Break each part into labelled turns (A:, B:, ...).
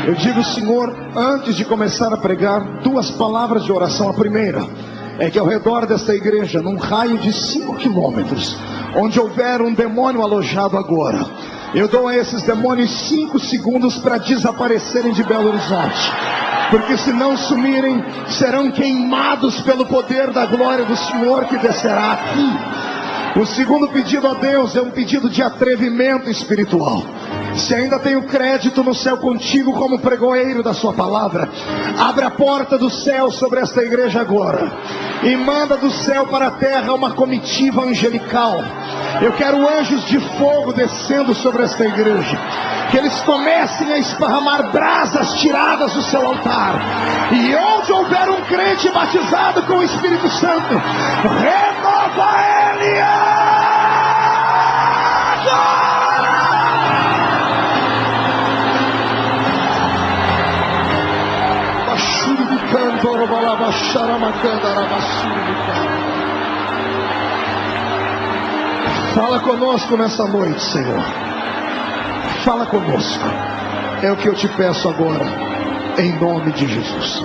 A: Eu digo, Senhor, antes de começar a pregar, 2 palavras de oração. A primeira é que ao redor desta igreja, num raio de 5 quilômetros, onde houver um demônio alojado agora, eu dou a esses demônios 5 segundos para desaparecerem de Belo Horizonte, porque se não sumirem, serão queimados pelo poder da glória do Senhor que descerá aqui. O segundo pedido a Deus é um pedido de atrevimento espiritual. Se ainda tenho crédito no céu contigo como pregoeiro da sua palavra, abre a porta do céu sobre esta igreja agora e manda do céu para a terra uma comitiva angelical. Eu quero anjos de fogo descendo sobre esta igreja, que eles comecem a esparramar brasas tiradas do seu altar, e onde houver um crente batizado com o Espírito Santo, renova ele agora! Fala conosco nessa noite, Senhor. Fala conosco. É o que eu te peço agora, em nome de Jesus.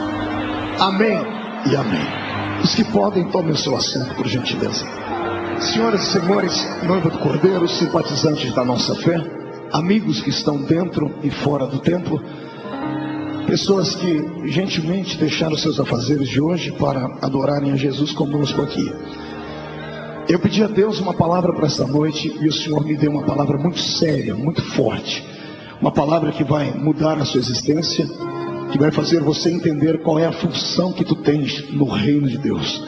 A: Amém e amém. Os que podem, tomem o seu assento, por gentileza. Senhoras e senhores, noiva do Cordeiro, simpatizantes da nossa fé, amigos que estão dentro e fora do templo, pessoas que gentilmente deixaram seus afazeres de hoje para adorarem a Jesus conosco aqui. Eu pedi a Deus uma palavra para esta noite, e o Senhor me deu uma palavra muito séria, muito forte. Uma palavra que vai mudar a sua existência, que vai fazer você entender qual é a função que tu tens no reino de Deus.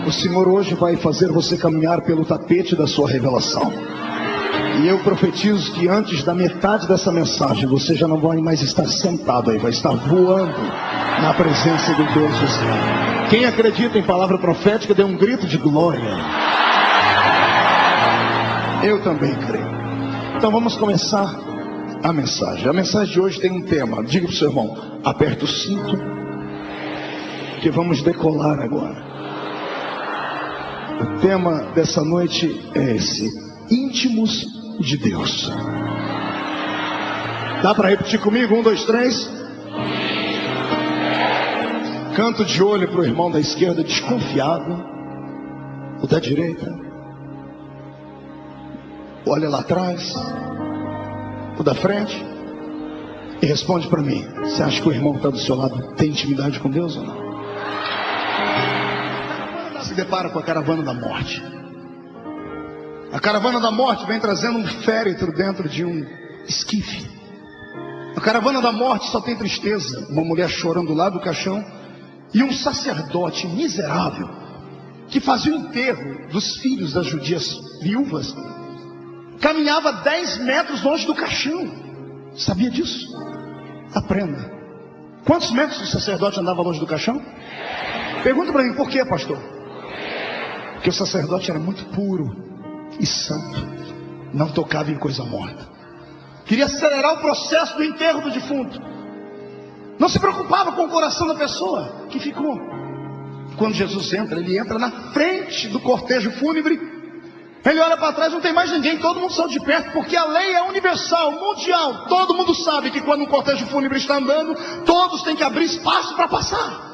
A: O Senhor hoje vai fazer você caminhar pelo tapete da sua revelação. E eu profetizo que antes da metade dessa mensagem, você já não vai mais estar sentado aí, vai estar voando na presença do Deus do céu. Quem acredita em palavra profética, dê um grito de glória. Eu também creio. Então vamos começar a mensagem. A mensagem de hoje tem um tema. Diga para o seu irmão, aperta o cinto, que vamos decolar agora. O tema dessa noite é esse: íntimos de Deus. Dá para repetir comigo? 1, 2, 3. Canto de olho para o irmão da esquerda desconfiado, o da direita. Olha lá atrás, o da frente, e responde para mim: você acha que o irmão que está do seu lado tem intimidade com Deus ou não? Se depara com a caravana da morte. A caravana da morte vem trazendo um féretro dentro de um esquife. A caravana da morte só tem tristeza, uma mulher chorando do lado do caixão, e um sacerdote miserável que fazia o enterro dos filhos das judias viúvas, caminhava 10 metros longe do caixão. Sabia disso? Aprenda. Quantos metros o sacerdote andava longe do caixão? Pergunta para mim, por quê, pastor? Porque o sacerdote era muito puro e santo, não tocava em coisa morta, queria acelerar o processo do enterro do defunto, não se preocupava com o coração da pessoa que ficou. Quando Jesus entra, ele entra na frente do cortejo fúnebre, ele olha para trás, não tem mais ninguém, todo mundo saiu de perto, porque a lei é universal, mundial, todo mundo sabe que quando um cortejo fúnebre está andando, todos têm que abrir espaço para passar.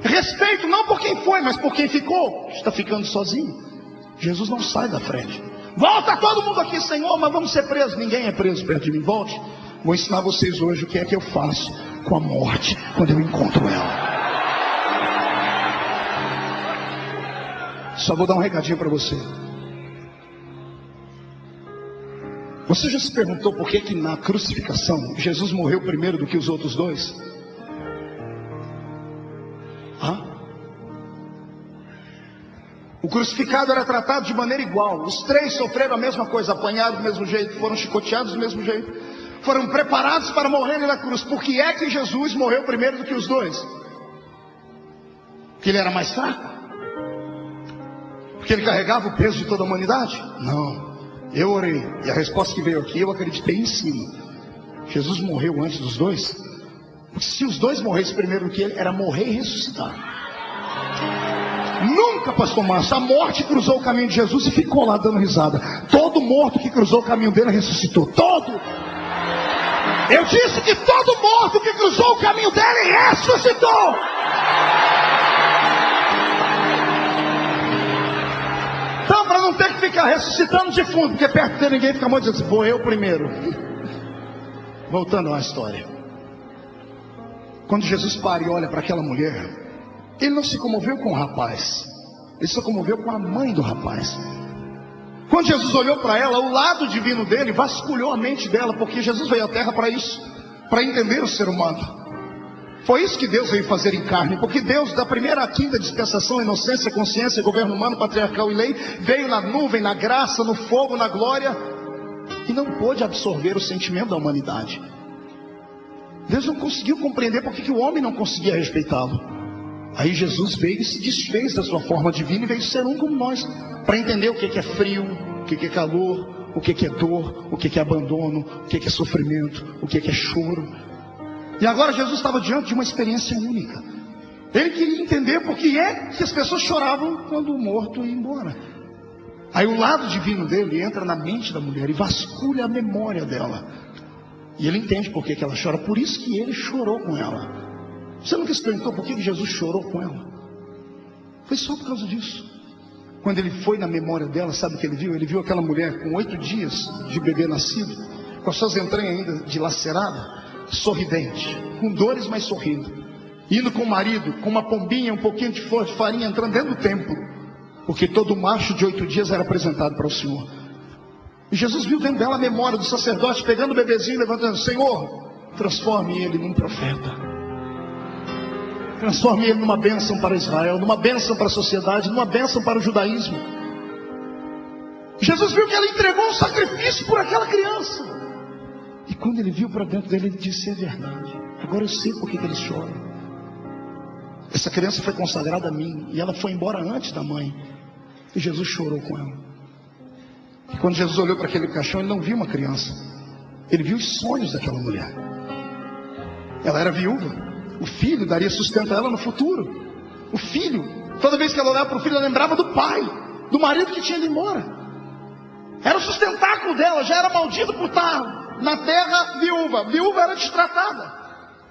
A: Respeito não por quem foi, mas por quem ficou. Está ficando sozinho. Jesus não sai da frente. Volta todo mundo aqui, Senhor, mas vamos ser presos. Ninguém é preso perto de mim. Volte. Vou ensinar vocês hoje o que é que eu faço com a morte quando eu encontro ela. Só vou dar um recadinho para você. Você já se perguntou por que na crucificação Jesus morreu primeiro do que os outros dois? O crucificado era tratado de maneira igual. Os 3 sofreram a mesma coisa, apanharam do mesmo jeito, foram chicoteados do mesmo jeito, foram preparados para morrerem na cruz. Por que é que Jesus morreu primeiro do que os dois? Porque ele era mais fraco? Porque ele carregava o peso de toda a humanidade? Não. Eu orei, e a resposta que veio aqui, eu acreditei em cima. Jesus morreu antes dos dois, porque se os dois morressem primeiro do que ele, era morrer e ressuscitar. Nunca, pastor Márcio, a morte cruzou o caminho de Jesus e ficou lá dando risada. Todo morto que cruzou o caminho dele ressuscitou. Todo. Eu disse que todo morto que cruzou o caminho dele ressuscitou. Então, para não ter que ficar ressuscitando de fundo, porque perto de ninguém fica muito dizendo assim, vou eu primeiro. Voltando à história. Quando Jesus para e olha para aquela mulher, ele não se comoveu com o rapaz, ele se comoveu com a mãe do rapaz. Quando Jesus olhou para ela, o lado divino dele vasculhou a mente dela, porque Jesus veio à terra para isso, para entender o ser humano. Foi isso que Deus veio fazer em carne, porque Deus, da primeira à quinta dispensação, inocência, consciência, governo humano, patriarcal e lei, veio na nuvem, na graça, no fogo, na glória, e não pôde absorver o sentimento da humanidade. Deus não conseguiu compreender porque que o homem não conseguia respeitá-lo. Aí Jesus veio e se desfez da sua forma divina e veio ser um como nós, para entender o que é frio, o que é calor, o que é dor, o que é abandono, o que é sofrimento, o que é choro. E agora Jesus estava diante de uma experiência única. Ele queria entender por que é que as pessoas choravam quando o morto ia embora. Aí o lado divino dele entra na mente da mulher e vasculha a memória dela. E ele entende por que ela chora, por isso que ele chorou com ela. Você nunca se perguntou por que Jesus chorou com ela? Foi só por causa disso. Quando ele foi na memória dela, sabe o que ele viu? Ele viu aquela mulher com 8 dias de bebê nascido, com as suas entranhas ainda dilaceradas, sorridente, com dores, mas sorrindo, indo com o marido, com uma pombinha, um pouquinho de flor de farinha, entrando dentro do templo, porque todo macho de 8 dias era apresentado para o Senhor. E Jesus viu dentro dela a memória do sacerdote, pegando o bebezinho, levantando, Senhor, transforme ele num profeta. Transforme ele numa bênção para Israel, numa bênção para a sociedade, numa bênção para o judaísmo. Jesus viu que ela entregou um sacrifício por aquela criança. E quando ele viu para dentro dele, ele disse, é verdade. Agora eu sei por que eles choram. Essa criança foi consagrada a mim. E ela foi embora antes da mãe. E Jesus chorou com ela. E quando Jesus olhou para aquele caixão, ele não viu uma criança. Ele viu os sonhos daquela mulher. Ela era viúva. O filho daria sustento a ela no futuro. O filho, toda vez que ela olhava para o filho, ela lembrava do pai, do marido que tinha ido embora. Era o sustentáculo dela, já era maldito por estar na terra viúva. Viúva era destratada.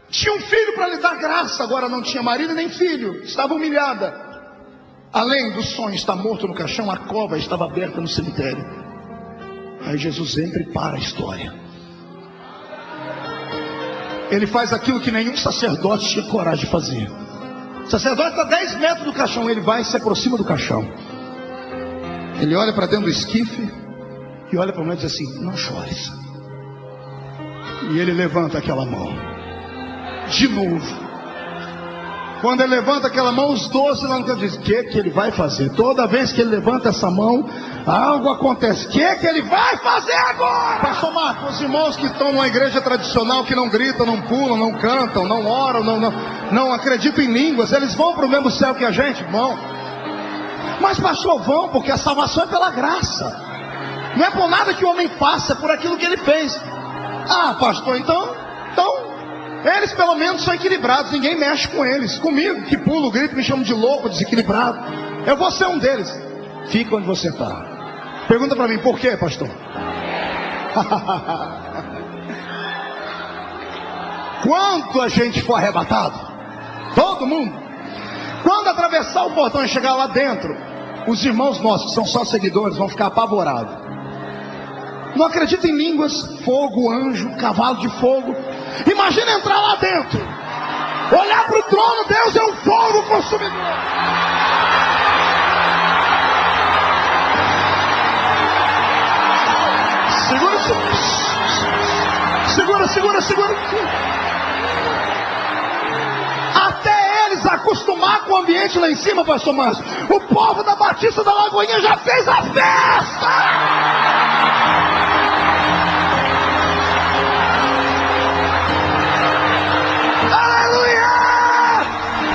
A: Tinha um filho para lhe dar graça, agora não tinha marido nem filho. Estava humilhada. Além do sonho estar morto no caixão, a cova estava aberta no cemitério. Aí Jesus entra e para a história. Ele faz aquilo que nenhum sacerdote tinha coragem de fazer. O sacerdote está a 10 metros do caixão, ele vai e se aproxima do caixão. Ele olha para dentro do esquife e olha para a mulher e diz assim, não chores. E ele levanta aquela mão. De novo. Quando ele levanta aquela mão, os 12 lá no canto dizem, o que ele vai fazer? Toda vez que ele levanta essa mão, algo acontece. O que ele vai fazer agora? Pastor Marcos, os irmãos que estão numa igreja tradicional, que não gritam, não pulam, não cantam, não oram, não acreditam em línguas, eles vão para o mesmo céu que a gente? Vão. Mas pastor, vão, porque a salvação é pela graça. Não é por nada que o homem faça, é por aquilo que ele fez. Ah, pastor, então eles pelo menos são equilibrados, ninguém mexe com eles. Comigo, que pulo, grito, me chamam de louco, desequilibrado. Eu vou ser um deles. Fica onde você está. Pergunta para mim, por quê, pastor? Quando a gente for arrebatado, todo mundo, quando atravessar o portão e chegar lá dentro, os irmãos nossos, que são só seguidores, vão ficar apavorados. Não acredita em línguas, fogo, anjo, cavalo de fogo. Imagina entrar lá dentro, olhar para o trono, Deus é um fogo consumidor. Segura. Até eles acostumar com o ambiente lá em cima, pastor Márcio, o povo da Batista da Lagoinha já fez a festa.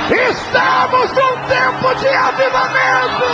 A: Estamos num tempo de avivamento.